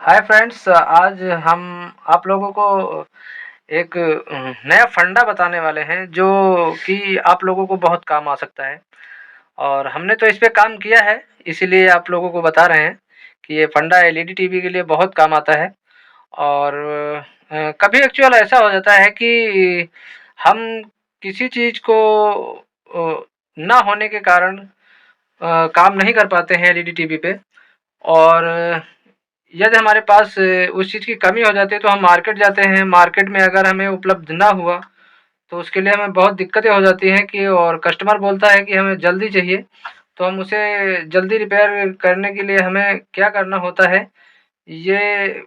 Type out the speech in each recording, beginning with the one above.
Hi friends, आज हम आप लोगों को एक नया फंडा बताने वाले हैं जो कि आप लोगों को बहुत काम आ सकता है। और हमने तो इस पे काम किया है, इसीलिए आप लोगों को बता रहे हैं कि ये फंडा एलईडी टीवी के लिए बहुत काम आता है। और कभी एक्चुअल ऐसा हो जाता है कि हम किसी चीज़ को ना होने के कारण काम नहीं कर पाते हैं एलईडी टीवी पे। और यदि हमारे पास उस चीज़ की कमी हो जाती है तो हम मार्केट जाते हैं, मार्केट में अगर हमें उपलब्ध ना हुआ तो उसके लिए हमें बहुत दिक्कतें हो जाती हैं कि और कस्टमर बोलता है कि हमें जल्दी चाहिए, तो हम उसे जल्दी रिपेयर करने के लिए हमें क्या करना होता है, ये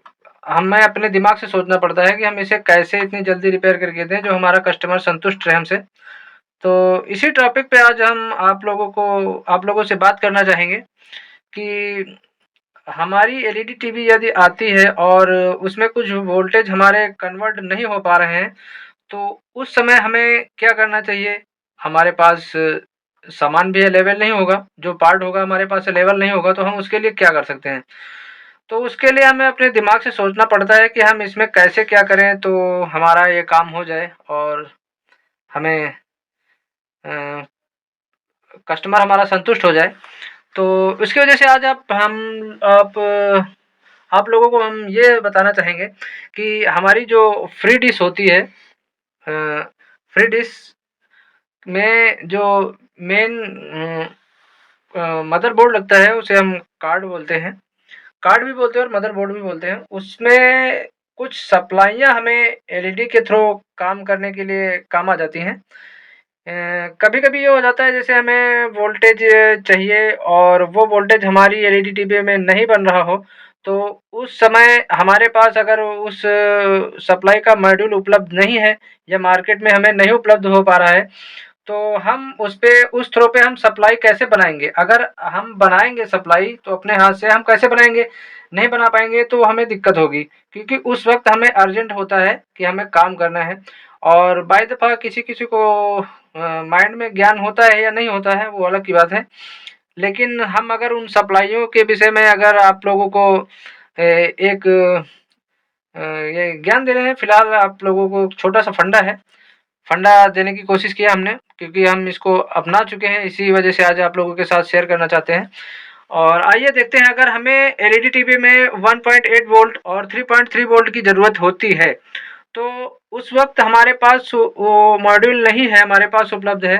हमें अपने दिमाग से सोचना पड़ता है कि हम इसे कैसे इतनी जल्दी रिपेयर करके दें जो हमारा कस्टमर संतुष्ट रहे हमसे। तो इसी टॉपिक पे आज हम आप लोगों से बात करना चाहेंगे कि हमारी एलईडी टीवी यदि आती है और उसमें कुछ वोल्टेज हमारे कन्वर्ट नहीं हो पा रहे हैं, तो उस समय हमें क्या करना चाहिए? हमारे पास सामान भी अवेलेबल नहीं होगा, जो पार्ट होगा हमारे पास अवेलेबल नहीं होगा, तो हम उसके लिए क्या कर सकते हैं? तो उसके लिए हमें अपने दिमाग से सोचना पड़ता है कि हम इसमें कैसे क्या करें तो हमारा ये काम हो जाए और हमें कस्टमर हमारा संतुष्ट हो जाए। तो उसकी वजह से आज आप लोगों को हम ये बताना चाहेंगे कि हमारी जो फ्री डिश होती है, फ्री डिश में जो मेन मदरबोर्ड लगता है उसे हम कार्ड बोलते हैं। कार्ड भी बोलते हैं और मदरबोर्ड भी बोलते हैं। उसमें कुछ सप्लाइयाँ हमें एलईडी के थ्रू काम करने के लिए काम आ जाती हैं। कभी-कभी ये हो जाता है जैसे हमें वोल्टेज चाहिए और वो वोल्टेज हमारी एलईडी टीवी में नहीं बन रहा हो, तो उस समय हमारे पास अगर उस सप्लाई का मॉड्यूल उपलब्ध नहीं है या मार्केट में हमें नहीं उपलब्ध हो पा रहा है, तो हम उस थ्रो पे हम सप्लाई कैसे बनाएँगे? अगर हम बनाएँगे सप्लाई तो अपने हाथ से हम कैसे बनाएँगे? नहीं बना पाएँगे तो हमें दिक्कत होगी, क्योंकि उस वक़्त हमें अर्जेंट होता है कि हमें काम करना है। और बाय दफ़ा किसी-किसी को माइंड में ज्ञान होता है या नहीं होता है, वो अलग की बात है। लेकिन हम अगर उन सप्लाइयों के विषय में अगर आप लोगों को एक ये ज्ञान दे रहे हैं, फिलहाल आप लोगों को छोटा-सा फंडा देने की कोशिश किया हमने, क्योंकि हम इसको अपना चुके हैं, इसी वजह से आज आप लोगों के साथ शेयर करना चाहते हैं। और आइए देखते हैं, अगर हमें एलईडी टीवी में 1.8 वोल्ट और 3.3 वोल्ट की ज़रूरत होती है, तो उस वक़्त हमारे पास वो मॉड्यूल नहीं है, हमारे पास उपलब्ध है,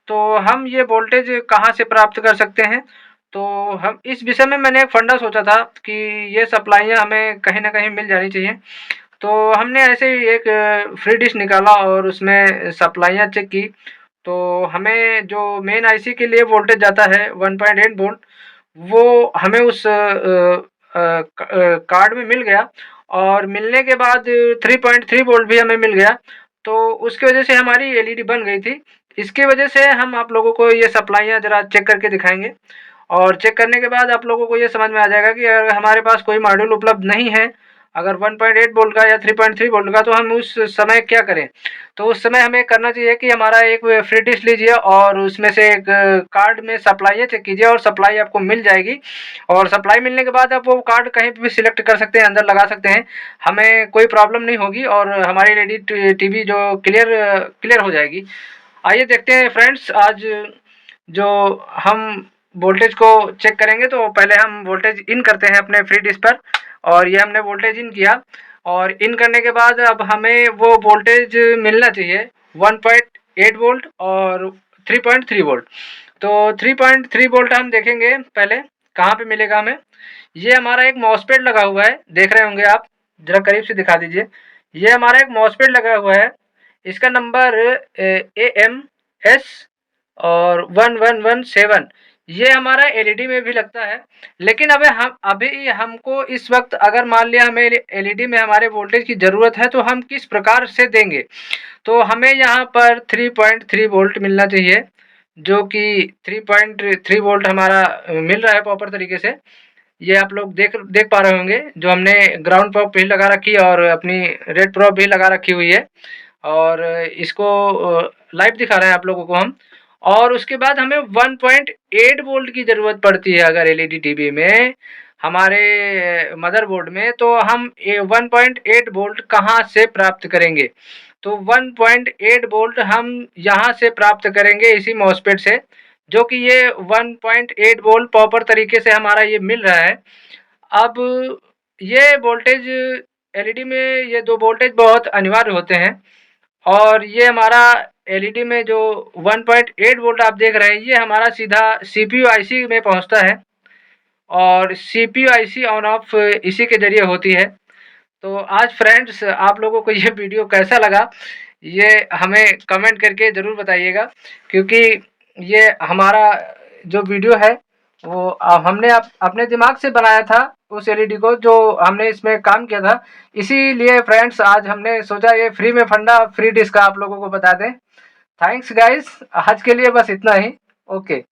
तो हम ये वोल्टेज कहाँ से प्राप्त कर सकते हैं? तो हम इस विषय में मैंने एक फंडा सोचा था कि ये सप्लाइयाँ हमें कहीं न कहीं मिल जानी चाहिए। तो हमने ऐसे ही एक फ्री डिश निकाला और उसमें सप्लाइयाँ चेक की, तो हमें जो मेन आईसी के लिए वोल्टेज जाता है 1.8 वोल्ट, वो हमें उस कार्ड में मिल गया। और मिलने के बाद 3.3 वोल्ट भी हमें मिल गया, तो उसकी वजह से हमारी एलईडी बन गई थी। इसकी वजह से हम आप लोगों को ये सप्लाइयाँ ज़रा चेक करके दिखाएँगे और चेक करने के बाद आप लोगों को ये समझ में आ जाएगा कि अगर हमारे पास कोई मॉड्यूल उपलब्ध नहीं है, अगर 1.8 वोल्ट का या 3.3 वोल्ट का, तो हम उस समय क्या करें? तो उस समय हमें करना चाहिए कि हमारा एक फ्री डिश लीजिए और उसमें से एक कार्ड में सप्लाइयाँ चेक कीजिए और सप्लाई आपको मिल जाएगी। और सप्लाई मिलने के बाद आप वो कार्ड कहीं पे भी सिलेक्ट कर सकते हैं, अंदर लगा सकते हैं। हमें कोई प्रॉब्लम नहीं होगी और हमारी एलईडी टीवी जो क्लियर हो जाएगी। आइए देखते हैं फ्रेंड्स, आज जो हम वोल्टेज को चेक करेंगे, तो पहले हम वोल्टेज इन करते हैं अपने फ्री डिश पर। और ये हमने वोल्टेज इन किया और इन करने के बाद अब हमें वो वोल्टेज मिलना चाहिए 1.8 वोल्ट और 3.3 वोल्ट। तो 3.3 वोल्ट हम देखेंगे पहले कहाँ पे मिलेगा हमें। ये हमारा एक मॉसफेट लगा हुआ है, देख रहे होंगे आप, जरा करीब से दिखा दीजिए। ये हमारा एक मॉसफेट लगा हुआ है, इसका नंबर AMS और 1117, ये हमारा एलईडी में भी लगता है। लेकिन अभी हमको इस वक्त अगर मान लिया हमें एलईडी में हमारे वोल्टेज की ज़रूरत है, तो हम किस प्रकार से देंगे? तो हमें यहाँ पर 3.3 वोल्ट मिलना चाहिए, जो कि 3.3 वोल्ट हमारा मिल रहा है प्रॉपर तरीके से। ये आप लोग देख देख पा रहे होंगे, जो हमने ग्राउंड प्रोब भी लगा रखी है और अपनी रेड प्रोब भी लगा रखी हुई है और इसको लाइव दिखा रहे हैं आप लोगों को हम। और उसके बाद हमें 1.8 वोल्ट की ज़रूरत पड़ती है अगर एलईडी टीवी में हमारे मदरबोर्ड में, तो हम 1.8 वोल्ट कहाँ से प्राप्त करेंगे? तो 1.8 वोल्ट हम यहाँ से प्राप्त करेंगे इसी मॉसफेट से, जो कि ये 1.8 वोल्ट प्रॉपर तरीके से हमारा ये मिल रहा है। अब ये वोल्टेज एलईडी में ये 2 वोल्टेज बहुत अनिवार्य होते हैं, और ये हमारा एलईडी में जो 1.8 वोल्ट आप देख रहे हैं, ये हमारा सीधा सीपीयू आईसी में पहुंचता है, और सीपीयू आईसी ऑन ऑफ इसी के ज़रिए होती है। तो आज फ्रेंड्स, आप लोगों को ये वीडियो कैसा लगा, ये हमें कमेंट करके ज़रूर बताइएगा, क्योंकि ये हमारा जो वीडियो है वो हमने अपने दिमाग से बनाया था उस एलईडी को, जो हमने इसमें काम किया था। इसीलिए फ्रेंड्स, आज हमने सोचा ये फ्री में फंडा, फ्री डिस्क आप लोगों को बता दें। थैंक्स गाइस, आज के लिए बस इतना ही। ओके।